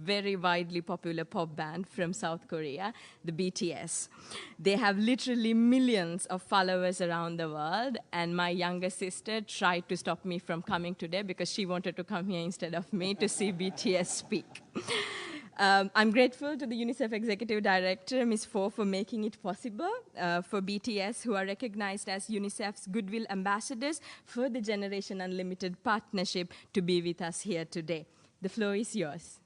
very widely popular pop band from South Korea, the BTS. They have literally millions of followers around the world, and my younger sister tried to stop me from coming today because she wanted to come here instead of me to see BTS speak. I'm grateful to the UNICEF Executive Director, Ms. Fo, for making it possible for BTS, who are recognized as UNICEF's Goodwill Ambassadors for the Generation Unlimited partnership, to be with us here today. The floor is yours.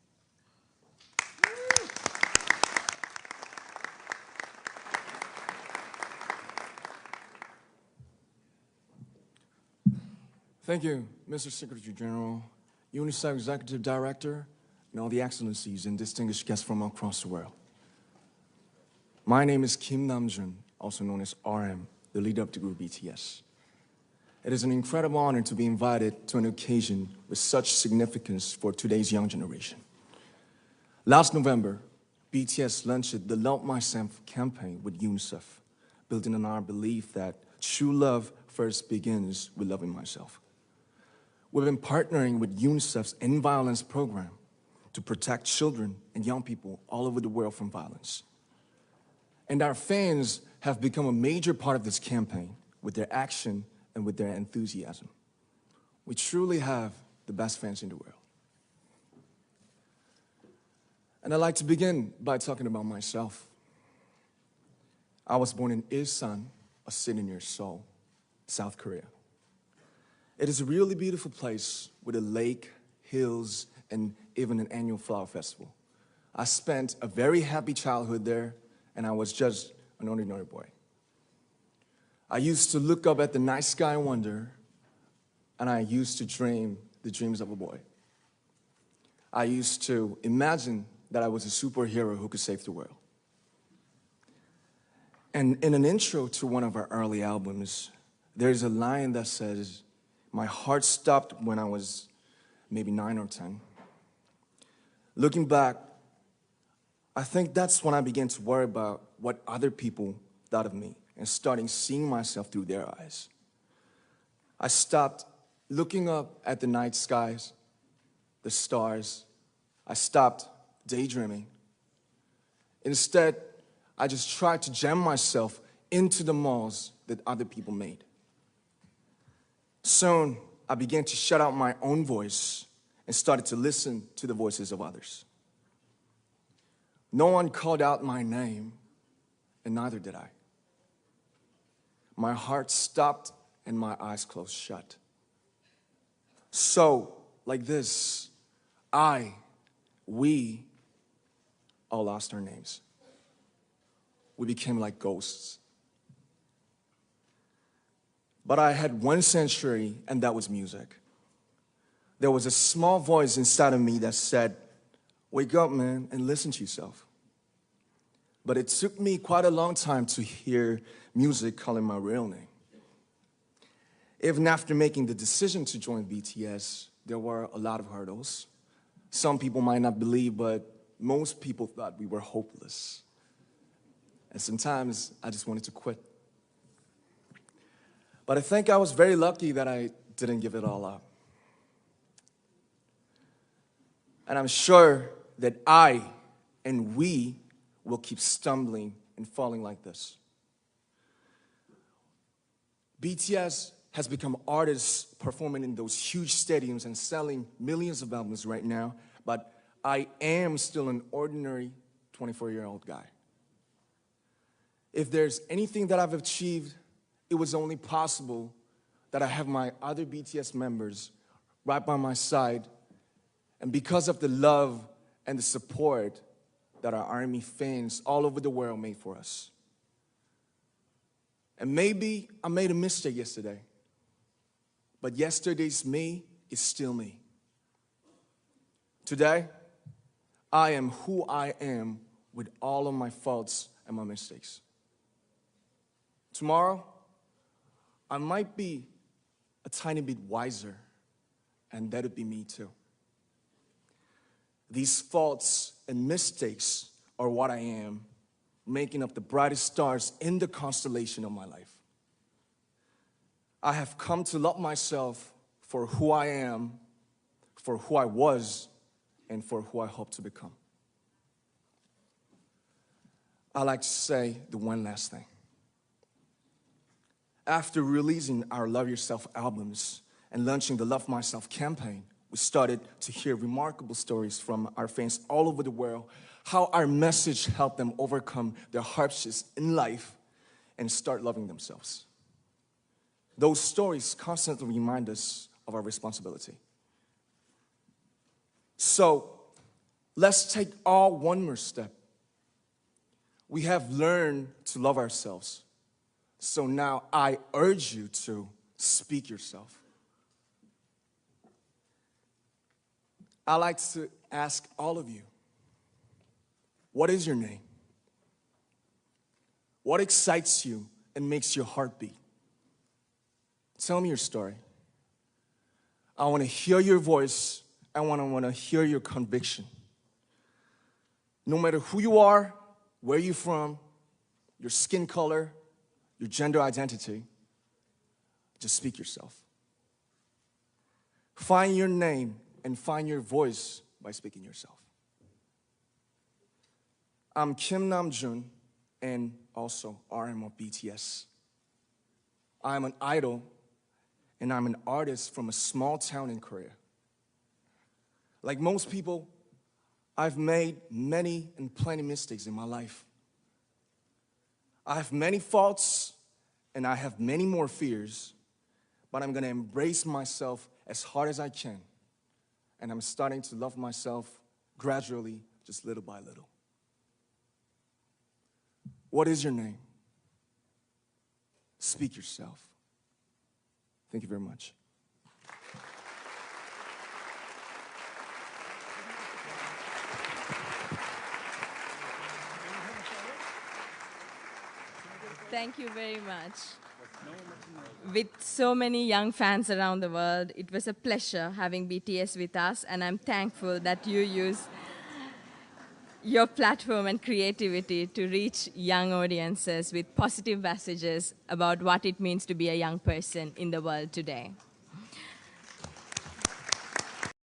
Thank you, Mr. Secretary General, UNICEF Executive Director, and all the excellencies and distinguished guests from across the world. My name is Kim Namjoon, also known as RM, the leader of the group BTS. It is an incredible honor to be invited to an occasion with such significance for today's young generation. Last November, BTS launched the Love Myself campaign with UNICEF, building on our belief that true love first begins with loving myself. We've been partnering with UNICEF's End Violence program to protect children and young people all over the world from violence. And our fans have become a major part of this campaign with their action and with their enthusiasm. We truly have the best fans in the world. And I'd like to begin by talking about myself. I was born in Ilsan, a city near Seoul, South Korea. It is a really beautiful place with a lake, hills, and even an annual flower festival. I spent a very happy childhood there, and I was just an ordinary boy. I used to look up at the night sky and wonder, and I used to dream the dreams of a boy. I used to imagine that I was a superhero who could save the world. And in an intro to one of our early albums, there's a line that says, "My heart stopped when I was maybe 9 or 10. Looking back, I think that's when I began to worry about what other people thought of me and starting seeing myself through their eyes. I stopped looking up at the night skies, the stars. I stopped daydreaming. Instead, I just tried to jam myself into the malls that other people made. Soon, I began to shut out my own voice and started to listen to the voices of others. No one called out my name, and neither did I. My heart stopped and my eyes closed shut. So, like this, we all lost our names. We became like ghosts. But I had one sanctuary, and that was music. There was a small voice inside of me that said, "Wake up, man, and listen to yourself." But it took me quite a long time to hear music calling my real name. Even after making the decision to join BTS, there were a lot of hurdles. Some people might not believe, but most people thought we were hopeless. And sometimes I just wanted to quit. But I think I was very lucky that I didn't give it all up. And I'm sure that I and we will keep stumbling and falling like this. BTS has become artists performing in those huge stadiums and selling millions of albums right now, but I am still an ordinary 24-year-old guy. If there's anything that I've achieved, it was only possible that I have my other BTS members right by my side, and because of the love and the support that our ARMY fans all over the world made for us. And maybe I made a mistake yesterday, but yesterday's me is still me. Today, I am who I am with all of my faults and my mistakes. Tomorrow, I might be a tiny bit wiser, and that'd be me too. These faults and mistakes are what I am, making up the brightest stars in the constellation of my life. I have come to love myself for who I am, for who I was, and for who I hope to become. I'd like to say the one last thing. After releasing our Love Yourself albums and launching the Love Myself campaign, we started to hear remarkable stories from our fans all over the world, how our message helped them overcome their hardships in life and start loving themselves. Those stories constantly remind us of our responsibility. So let's take all one more step. We have learned to love ourselves. So now I urge you to speak yourself. I'd like to ask all of you, what is your name? What excites you and makes your heart beat? Tell me your story. I want to hear your voice. I want to hear your conviction. No matter who you are, where you're from, your skin color, your gender identity, just speak yourself. Find your name and find your voice by speaking yourself. I'm Kim Namjoon and also RM of BTS. I'm an idol and I'm an artist from a small town in Korea. Like most people, I've made many and plenty mistakes in my life. I have many faults and I have many more fears, but I'm gonna embrace myself as hard as I can. And I'm starting to love myself gradually, just little by little. What is your name? Speak yourself. Thank you very much. Thank you very much. With so many young fans around the world, it was a pleasure having BTS with us, and I'm thankful that you use your platform and creativity to reach young audiences with positive messages about what it means to be a young person in the world today.